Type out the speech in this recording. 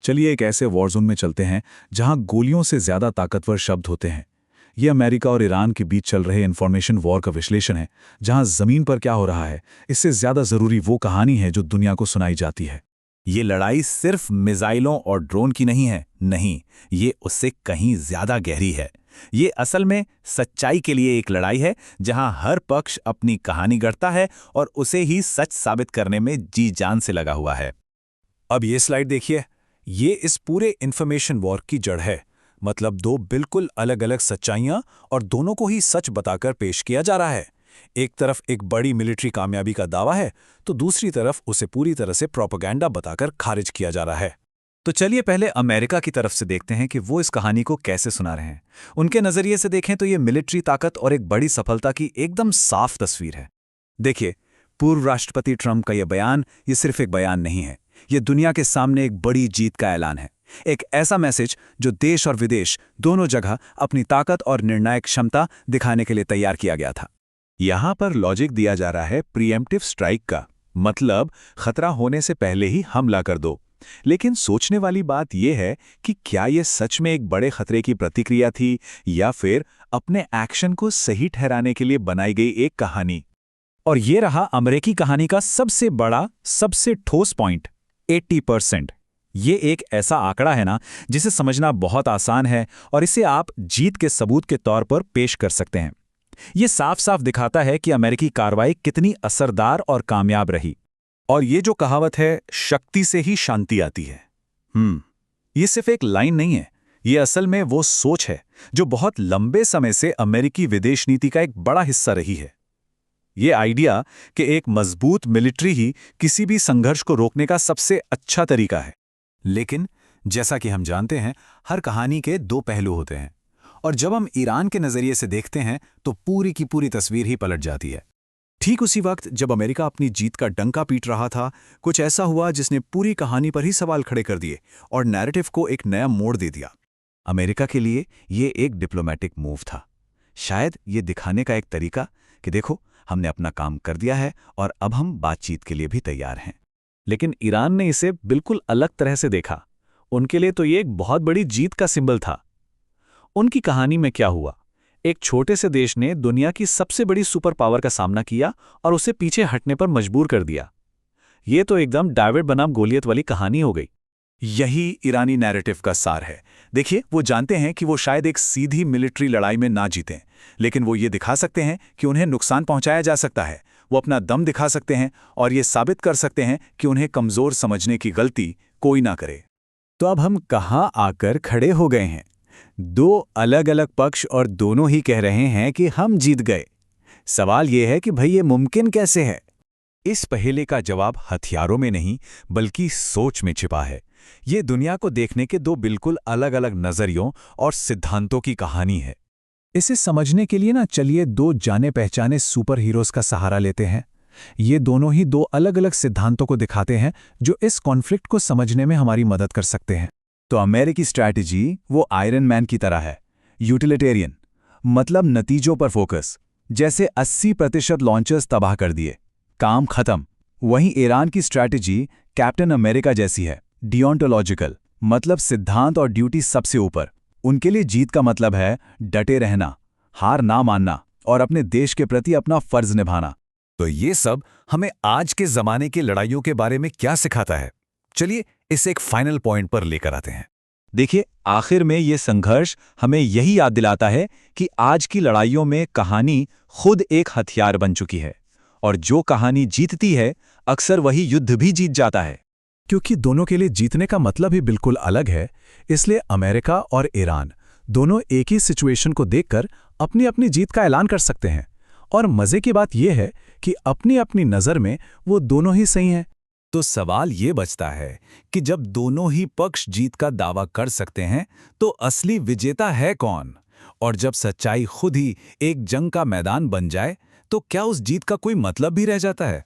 चलिए एक ऐसे वॉर जोन में चलते हैं जहां गोलियों से ज्यादा ताकतवर शब्द होते हैं। ये अमेरिका और ईरान के बीच चल रहे इंफॉर्मेशन वॉर का विश्लेषण है, जहां जमीन पर क्या हो रहा है इससे ज्यादा जरूरी वो कहानी है जो दुनिया को सुनाई जाती है। ये लड़ाई सिर्फ मिसाइलों और ड्रोन की नहीं है, नहीं, ये उससे कहीं ज्यादा गहरी है। ये असल में सच्चाई के लिए एक लड़ाई है, जहां हर पक्ष अपनी कहानी गढ़ता है और उसे ही सच साबित करने में जी जान से लगा हुआ है। अब ये स्लाइड देखिए, ये इस पूरे इंफॉर्मेशन वॉर की जड़ है। मतलब दो बिल्कुल अलग अलग सच्चाइयां और दोनों को ही सच बताकर पेश किया जा रहा है। एक तरफ एक बड़ी मिलिट्री कामयाबी का दावा है, तो दूसरी तरफ उसे पूरी तरह से प्रोपेगेंडा बताकर खारिज किया जा रहा है। तो चलिए पहले अमेरिका की तरफ से देखते हैं कि वो इस कहानी को कैसे सुना रहे हैं। उनके नजरिए से देखें तो ये मिलिट्री ताकत और एक बड़ी सफलता की एकदम साफ तस्वीर है। देखिए, पूर्व राष्ट्रपति ट्रंप का यह बयान ये सिर्फ एक बयान नहीं है, ये दुनिया के सामने एक बड़ी जीत का ऐलान है। एक ऐसा मैसेज जो देश और विदेश दोनों जगह अपनी ताकत और निर्णायक क्षमता दिखाने के लिए तैयार किया गया था। यहां पर लॉजिक दिया जा रहा है प्रीएम्प्टिव स्ट्राइक का, मतलब खतरा होने से पहले ही हमला कर दो। लेकिन सोचने वाली बात यह है कि क्या यह सच में एक बड़े खतरे की प्रतिक्रिया थी या फिर अपने एक्शन को सही ठहराने के लिए बनाई गई एक कहानी। और ये रहा अमेरिकी कहानी का सबसे बड़ा, सबसे ठोस पॉइंट, 80%। ये एक ऐसा आंकड़ा है ना जिसे समझना बहुत आसान है और इसे आप जीत के सबूत के तौर पर पेश कर सकते हैं। ये साफ साफ दिखाता है कि अमेरिकी कार्रवाई कितनी असरदार और कामयाब रही। और ये जो कहावत है, शक्ति से ही शांति आती है, ये सिर्फ एक लाइन नहीं है, ये असल में वो सोच है जो बहुत लंबे समय से अमेरिकी विदेश नीति का एक बड़ा हिस्सा रही है। ये आइडिया कि एक मजबूत मिलिट्री ही किसी भी संघर्ष को रोकने का सबसे अच्छा तरीका है। लेकिन जैसा कि हम जानते हैं, हर कहानी के दो पहलू होते हैं, और जब हम ईरान के नजरिए से देखते हैं तो पूरी की पूरी तस्वीर ही पलट जाती है। ठीक उसी वक्त जब अमेरिका अपनी जीत का डंका पीट रहा था, कुछ ऐसा हुआ जिसने पूरी कहानी पर ही सवाल खड़े कर दिए और नैरेटिव को एक नया मोड़ दे दिया। अमेरिका के लिए ये एक डिप्लोमेटिक मूव था, शायद ये दिखाने का एक तरीका कि देखो, हमने अपना काम कर दिया है और अब हम बातचीत के लिए भी तैयार हैं। लेकिन ईरान ने इसे बिल्कुल अलग तरह से देखा। उनके लिए तो ये एक बहुत बड़ी जीत का सिंबल था। उनकी कहानी में क्या हुआ? एक छोटे से देश ने दुनिया की सबसे बड़ी सुपर पावर का सामना किया और उसे पीछे हटने पर मजबूर कर दिया। ये तो एकदम डेविड बनाम गोलियत वाली कहानी हो गई। यही ईरानी नैरेटिव का सार है। देखिए, वो जानते हैं कि वो शायद एक सीधी मिलिट्री लड़ाई में ना जीतें, लेकिन वो ये दिखा सकते हैं कि उन्हें नुकसान पहुंचाया जा सकता है। वो अपना दम दिखा सकते हैं और ये साबित कर सकते हैं कि उन्हें कमजोर समझने की गलती कोई ना करे। तो अब हम कहाँ आकर खड़े हो गए हैं? दो अलग अलग पक्ष और दोनों ही कह रहे हैं कि हम जीत गए। सवाल यह है कि भाई ये मुमकिन कैसे है? इस पहेले का जवाब हथियारों में नहीं, बल्कि सोच में छिपा है। ये दुनिया को देखने के दो बिल्कुल अलग अलग नजरियों और सिद्धांतों की कहानी है। इसे समझने के लिए चलिए दो जाने पहचाने सुपर हीरोज का सहारा लेते हैं। ये दोनों ही दो अलग अलग सिद्धांतों को दिखाते हैं जो इस कॉन्फ्लिक्ट को समझने में हमारी मदद कर सकते हैं। तो अमेरिकी स्ट्रैटेजी वो आयरन मैन की तरह है, यूटिलिटेरियन, मतलब नतीजों पर फोकस। जैसे 80% लॉन्चर्स तबाह कर दिए, काम खत्म। वहीं ईरान की स्ट्रैटेजी कैप्टन अमेरिका जैसी है, डियोंटोलॉजिकल, मतलब सिद्धांत और ड्यूटी सबसे ऊपर। उनके लिए जीत का मतलब है डटे रहना, हार ना मानना और अपने देश के प्रति अपना फर्ज निभाना। तो ये सब हमें आज के जमाने की लड़ाइयों के बारे में क्या सिखाता है? चलिए इसे एक फाइनल पॉइंट पर लेकर आते हैं। देखिए, आखिर में ये संघर्ष हमें यही याद दिलाता है कि आज की लड़ाइयों में कहानी खुद एक हथियार बन चुकी है, और जो कहानी जीतती है अक्सर वही युद्ध भी जीत जाता है। क्योंकि दोनों के लिए जीतने का मतलब ही बिल्कुल अलग है, इसलिए अमेरिका और ईरान दोनों एक ही सिचुएशन को देखकर अपनी अपनी जीत का ऐलान कर सकते हैं। और मजे की बात यह है कि अपनी अपनी नज़र में वो दोनों ही सही हैं। तो सवाल ये बचता है कि जब दोनों ही पक्ष जीत का दावा कर सकते हैं तो असली विजेता है कौन? और जब सच्चाई खुद ही एक जंग का मैदान बन जाए तो क्या उस जीत का कोई मतलब भी रह जाता है?